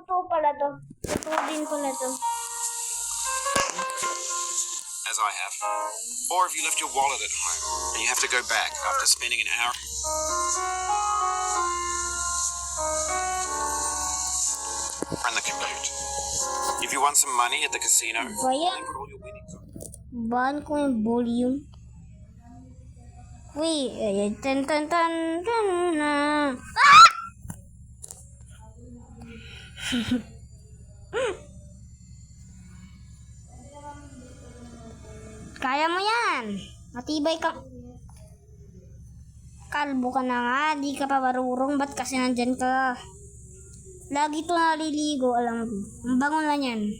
totoo pala to. Totoo din pala to. As I have. Or if you left your wallet at home and you have to go back after spending an hour. On the commute. If you won some money at the casino, Bayan. put all your winnings on. Baan ko yung volume. Wait, ayan. Tan tan tan tan na. Ah! Kaya mo yan. Matibay ka. Kalbo ka na nga. Di ka pa marurong. Ba't kasi nandyan ka? Lagi to naliligo. Alam ko. Ang bango na yan.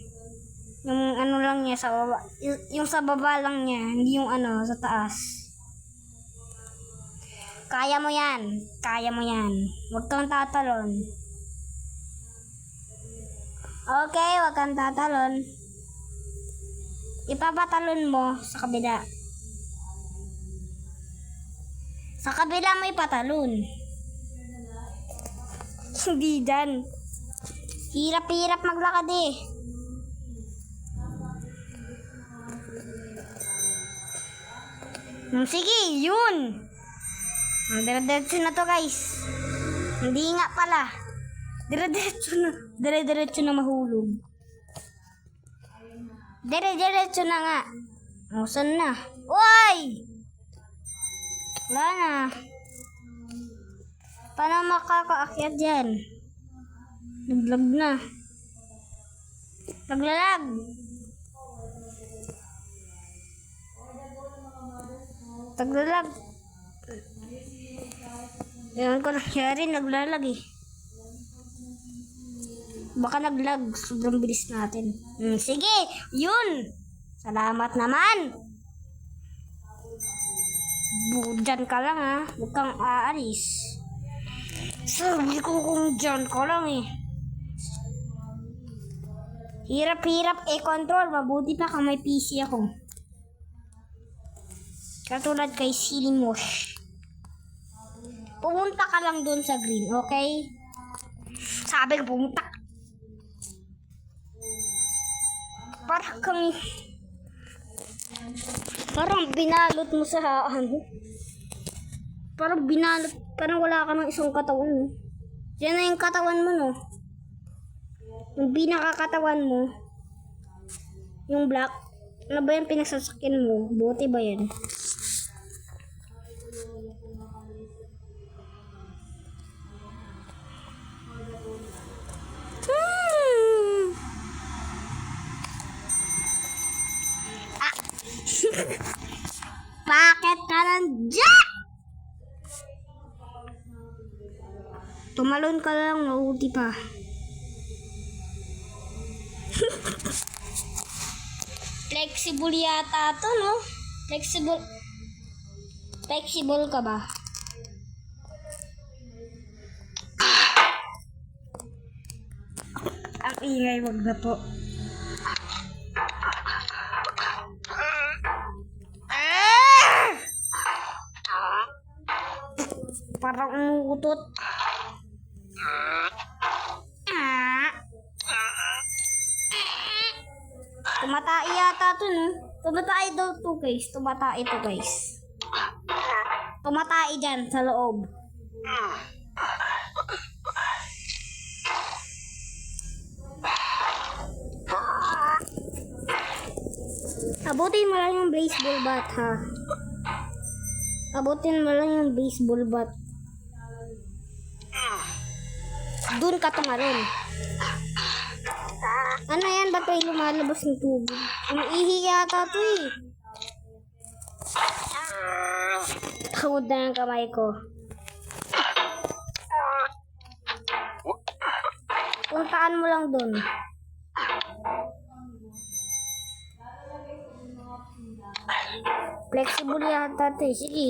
Yung ano lang niya sa baba. Yung sa baba lang niya. Hindi yung ano sa taas. Kaya mo yan. Kaya mo yan. Huwag kang tatalon. Okay, huwag kang tatalon. Ipapatalon mo sa kabila. Sa kabila mo ipatalon. Hindi dyan. Hirap-hirap maglakad eh. Sige, yun. Dire-diretso na to guys. Hindi nga pala. Dire-diretso na. Dire-diretso na mahulog. Dire-diretso na nga. Saan na? Uy! Wala na. Paano makakaakyat dyan? Naglag na. Naglalag. Naglalag. Yan ko nangyari. Naglalag eh. Baka naglag. Sobrang bilis natin. Sige. Yun. Salamat naman. Dyan ka lang ha. Huwag kang aalis. Sabi ko kung dyan ka lang eh. Hirap-hirap control. Mabuti pa kung may PC ako. Katulad kay Silly Mosh. Pumunta ka lang dun sa green, okay? Sabi ko pumunta. Parang binalot mo sa ano. Parang binalot. Parang wala ka ng isang katawan. Yan na yung katawan mo, no? Yung pinakakatawan mo. Yung black. Ano ba yung pinasasakyan mo? Bote ba yan? Bakit ka nandiyan? Tumalon ka lang, nauti pa. Flexible yata to, no? Flexible ka ba? Ang ingay, wag na po. Parang umuutot. Tumatai yata to, no? Tumatai daw to, guys. Tumatai to, guys. Tumatai dyan sa loob. Abutin mo lang yung baseball bat, ha? Abutin mo lang yung baseball bat. Doon ka tumalon. Ano yan? Ba't may lumalabas ng tubig? Umiihi yata to eh. Tawad na yung kamay ko. Puntaan mo lang doon. Flexible yata to eh. Sige.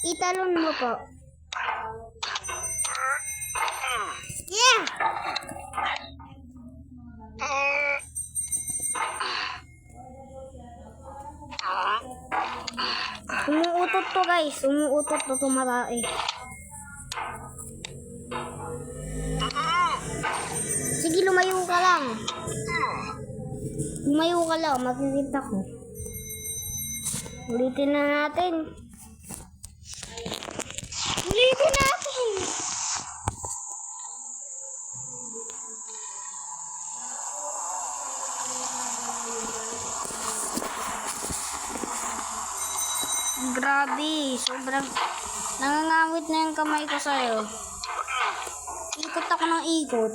Italon mo po. Yeah! Umuutot to guys. Umuutot to tumatay. Lumayo ka lang, makikita ko. Ulitin na natin. Ulitin natin! Grabe, sobrang nangangawit na yung kamay ko sa'yo. Ikot ako ng ikot.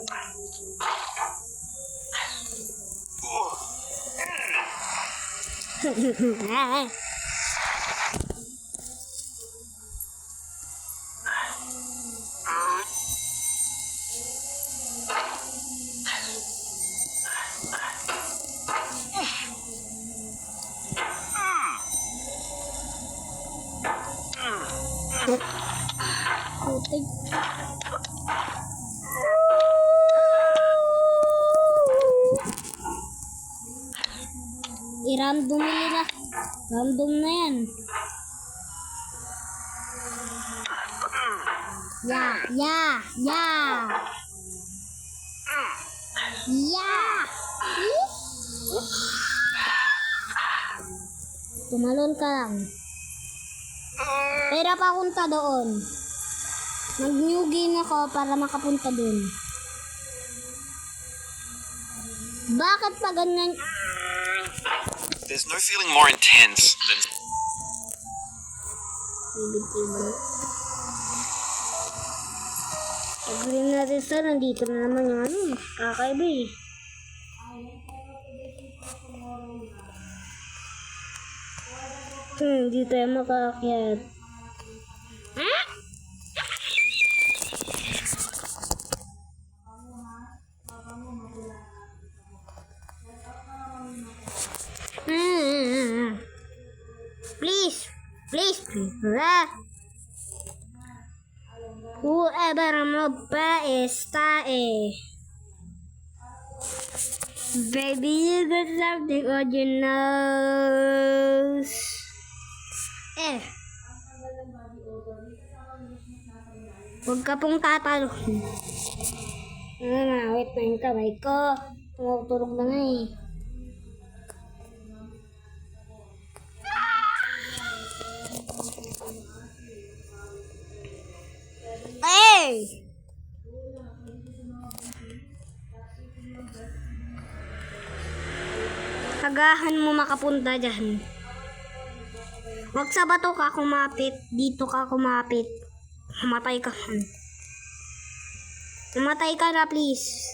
Putik. I-random nila. Random na yan. Yeah. Tumalon ka lang. Pero papunta doon. Mag-new game ako para makapunta doon. Bakit pa ganyan? There's no feeling more intense than Pag-green natin sa nandito na naman yung ano, kakaiba eh. Di tayo makaakyat. Please. Whoever magpa está Baby, you got something on your nose. Huwag ka pong tatalo. Wait na yung kamay ko. Tumutulog na nga eh. Hey! Tagahan mo makapunta dyan. Huwag sa bato ka kumapit. Dito ka kumapit. Mamatay ka. Mamatay ka na, please.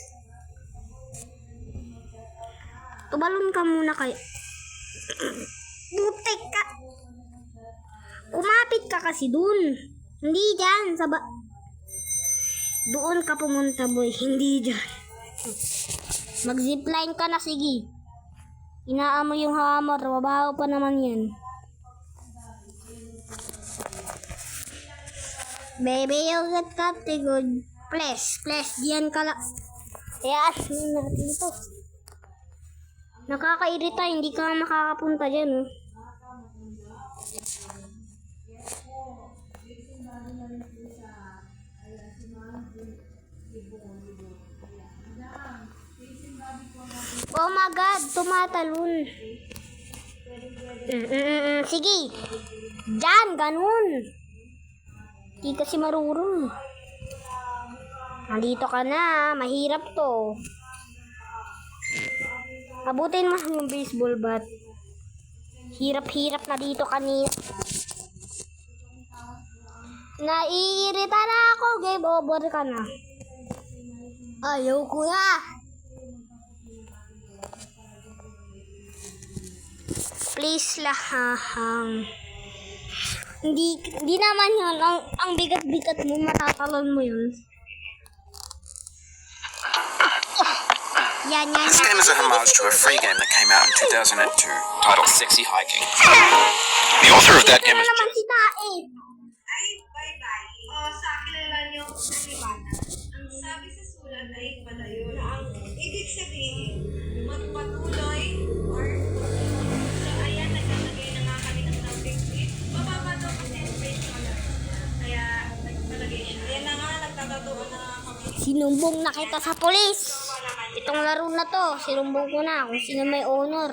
Tubalon ka muna kayo. Butik ka. Kumapit ka kasi dun. Hindi dyan. Doon ka pumunta, boy. Hindi dyan. Mag-zipline ka na, sige. Inaamo yung hammer. Mabaho pa naman yan. Baby, you get something good. Please. Diyan ka lang. Ayan, natin ito. Nakakairita. Hindi ka makakapunta dyan, oh. Oh my God, tumatalon. Sige. Diyan, ganun. Di kasi marurong. Nandito ka na. Mahirap to. Abutin mo yung baseball bat. Hirap-hirap na dito kanina. Naiirita na ako. Game over ka na. Ayaw ko na. Please lahang. Hindi naman yun. Ang bigat-bigat mo, matatalon mo yun. Yan. This game is a homage to a free game that came out in 2002 titled Sexy Hiking. The author of that image. naman si Tae. Ay, bye-bye. O, sa kilala nyo, animana. Ang sabi sa sulat ay palayo na ang ibig sabihin, magpatuloy or so, ayan, naglalagay na nga kami ng topic sheet. Bababa daw po temperature na. Kaya, nagpalagay siya. Ayan na nga, nagtatatuan na nga kami. Sinumbong na kita sa polis. Wala kayo. Itong laro na to, sinumbong ko na kung sino may honor.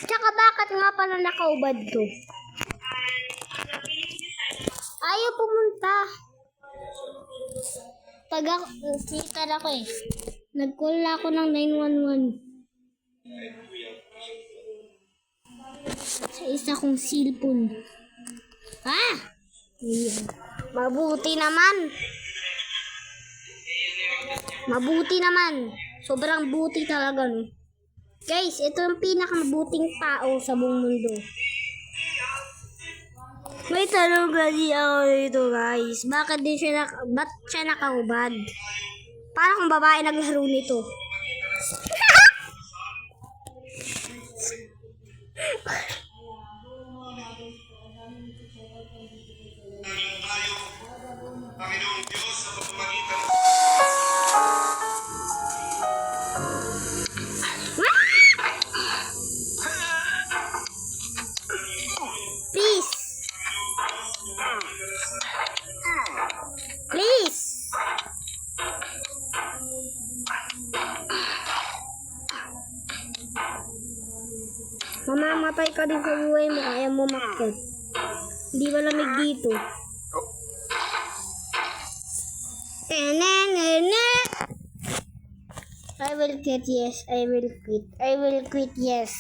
Tsaka bakit nga pala nakaubad to? Ayaw pumunta. Twitter ako eh. Nag-call ako ng 911. Sa isa kong cellphone. Ah! Ayan. Mabuti naman. Mabuti naman. Sobrang buti talaga, no? Guys, ito yung pinakamabuting tao sa buong mundo. May tanong kasi ako dito, guys. Ba't siya nakaubad? Parang kung babae naglaro nito. Please. Please. Mamamatay ka din sa buhay mo, kaya mo makyat. Hindi malamig dito. I will quit, yes. I will quit. I will quit, yes.